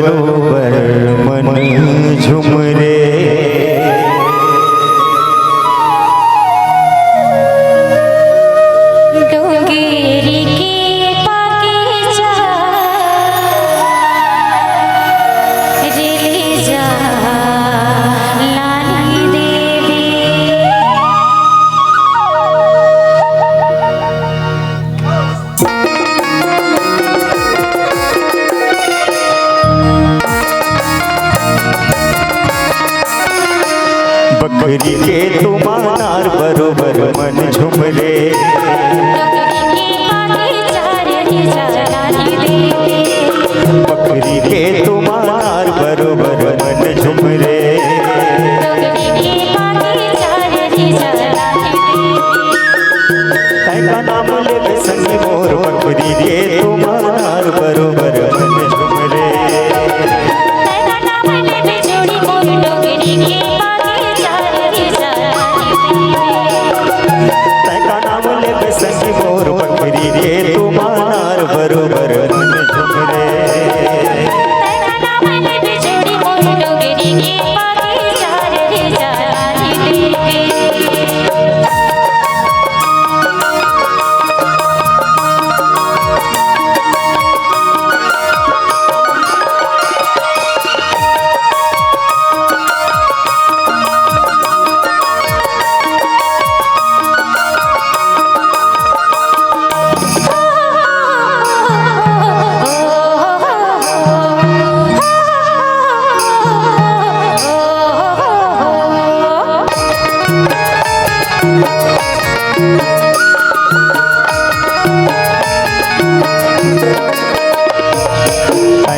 बरोबर मन झुमरे। बकरी के तुम्हार बरोबर मन झुमरे। बकरी के तुम्हार बरोबर मन झुमरे। तैका नाम ले संग मोर बकरी के तुम्हार बरोबर मन झुमरे। तैका नाम ले संग मोर बकरी के तुम्हार बरोबर मन झुमरे।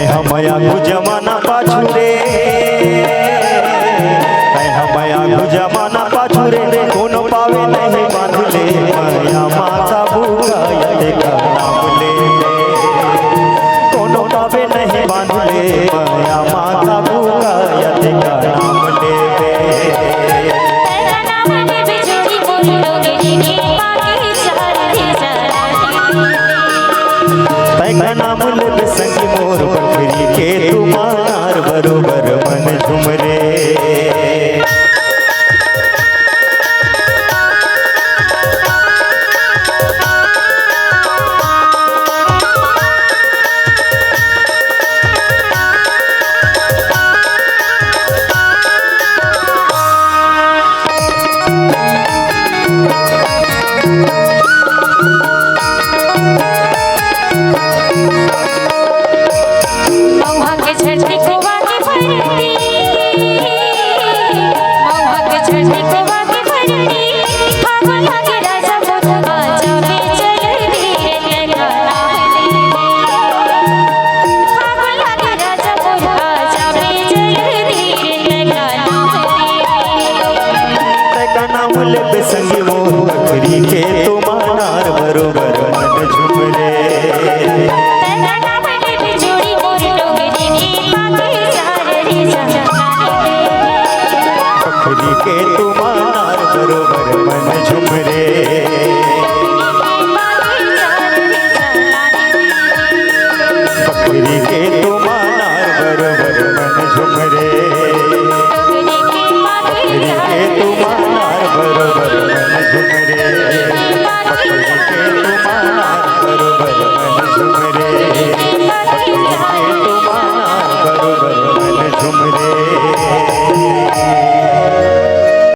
हमया जमाना पाछू रे, हमया जमाना पाछू रे। कोनो पावे नहीं बांधले माया माता बुआ का नाम ले। कोनो पावे नहीं बांधले माया माता बुआ का नाम ले। तैका नाम ले संग मोर बकरी के तुम्हार बरोबर मन झुमरे। संग मोर बकरी के तुम्हार बरोबर मन झुमरे। बकरी के तुम्हार बरोबर मन झुमरे।